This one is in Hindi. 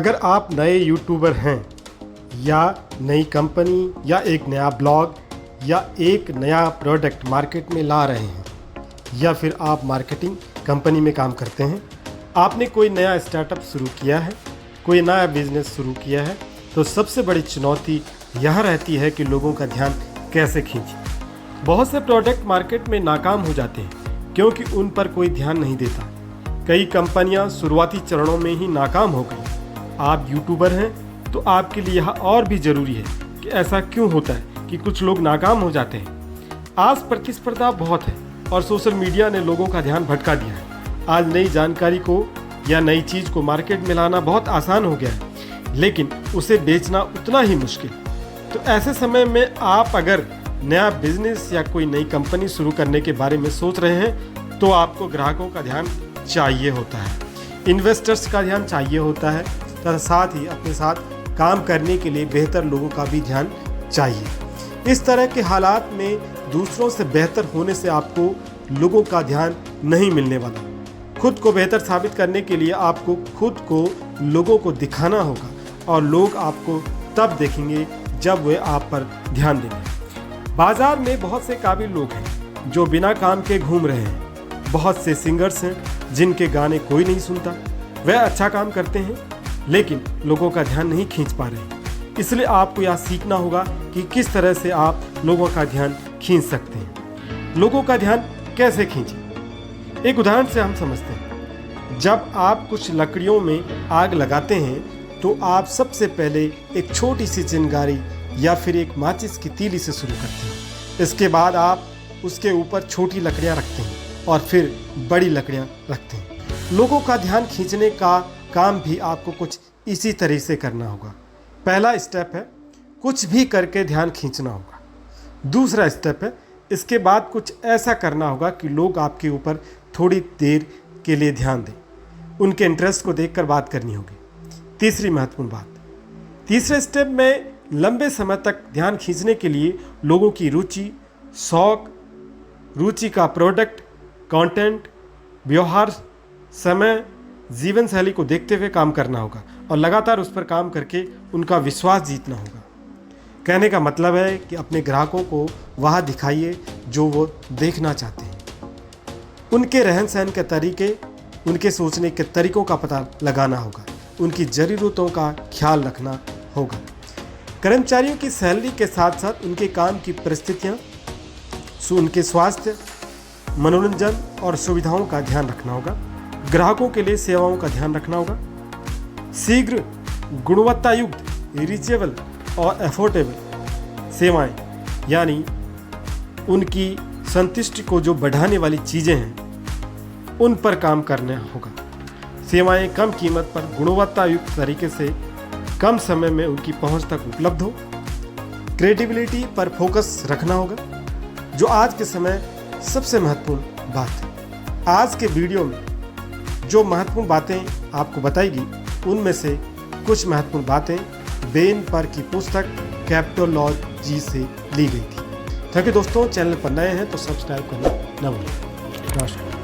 अगर आप नए यूट्यूबर हैं या नई कंपनी या एक नया ब्लॉग या एक नया प्रोडक्ट मार्केट में ला रहे हैं या फिर आप मार्केटिंग कंपनी में काम करते हैं, आपने कोई नया स्टार्टअप शुरू किया है, कोई नया बिजनेस शुरू किया है, तो सबसे बड़ी चुनौती यह रहती है कि लोगों का ध्यान कैसे खींचें। बहुत से प्रोडक्ट मार्केट में नाकाम हो जाते हैं क्योंकि उन पर कोई ध्यान नहीं देता। कई कंपनियां शुरुआती चरणों में ही नाकाम हो गई। आप यूट्यूबर हैं तो आपके लिए यह और भी ज़रूरी है कि ऐसा क्यों होता है कि कुछ लोग नाकाम हो जाते हैं। आज प्रतिस्पर्धा बहुत है और सोशल मीडिया ने लोगों का ध्यान भटका दिया है। आज नई जानकारी को या नई चीज़ को मार्केट में लाना बहुत आसान हो गया है, लेकिन उसे बेचना उतना ही मुश्किल। तो ऐसे समय में आप अगर नया बिजनेस या कोई नई कंपनी शुरू करने के बारे में सोच रहे हैं तो आपको ग्राहकों का ध्यान चाहिए होता है, इन्वेस्टर्स का ध्यान चाहिए होता है, तथा साथ ही अपने साथ काम करने के लिए बेहतर लोगों का भी ध्यान चाहिए। इस तरह के हालात में दूसरों से बेहतर होने से आपको लोगों का ध्यान नहीं मिलने वाला। खुद को बेहतर साबित करने के लिए आपको खुद को लोगों को दिखाना होगा और लोग आपको तब देखेंगे जब वे आप पर ध्यान देंगे। बाजार में बहुत से काबिल लोग हैं जो बिना काम के घूम रहे हैं। बहुत से सिंगर्स हैं जिनके गाने कोई नहीं सुनता। वे अच्छा काम करते हैं लेकिन लोगों का ध्यान नहीं खींच पा रहे हैं। इसलिए आपको यह सीखना होगा कि किस तरह से आप लोगों का ध्यान खींच सकते हैं। लोगों का ध्यान कैसे खींचें, एक उदाहरण से हम समझते हैं। जब आप कुछ लकड़ियों में आग लगाते हैं तो आप सबसे पहले एक छोटी सी चिंगारी या फिर एक माचिस की तीली से शुरू करते हैं। इसके बाद आप उसके ऊपर छोटी लकड़ियां रखते हैं और फिर बड़ी लकड़ियां रखते हैं। लोगों का ध्यान खींचने का काम भी आपको कुछ इसी तरह से करना होगा। पहला स्टेप है कुछ भी करके ध्यान खींचना होगा। दूसरा स्टेप है इसके बाद कुछ ऐसा करना होगा कि लोग आपके ऊपर थोड़ी देर के लिए ध्यान दें। उनके इंटरेस्ट को देखकर बात करनी होगी। तीसरी महत्वपूर्ण बात, तीसरे स्टेप में लंबे समय तक ध्यान खींचने के लिए लोगों की रुचि, शौक, रुचि का प्रोडक्ट, कंटेंट, व्यवहार, समय, जीवन शैली को देखते हुए काम करना होगा और लगातार उस पर काम करके उनका विश्वास जीतना होगा। कहने का मतलब है कि अपने ग्राहकों को वह दिखाइए जो वो देखना चाहते हैं। उनके रहन सहन के तरीके, उनके सोचने के तरीकों का पता लगाना होगा। उनकी ज़रूरतों का ख्याल रखना होगा। कर्मचारियों की सैलरी के साथ साथ उनके काम की परिस्थितियाँ, उनके स्वास्थ्य, मनोरंजन और सुविधाओं का ध्यान रखना होगा। ग्राहकों के लिए सेवाओं का ध्यान रखना होगा। शीघ्र, गुणवत्तायुक्त, रीचेबल और अफोर्डेबल सेवाएं, यानी उनकी संतुष्टि को जो बढ़ाने वाली चीज़ें हैं उन पर काम करना होगा। सेवाएं कम कीमत पर गुणवत्तायुक्त तरीके से कम समय में उनकी पहुंच तक उपलब्ध हो। क्रेडिबिलिटी पर फोकस रखना होगा, जो आज के समय सबसे महत्वपूर्ण बात है। आज के वीडियो में जो महत्वपूर्ण बातें आपको बताएगी उनमें से कुछ महत्वपूर्ण बातें बेन पर की पुस्तक कैप्टोलॉजी से ली गई थी। ताकि दोस्तों चैनल पर नए हैं तो सब्सक्राइब करना न भूलें। नमस्कार।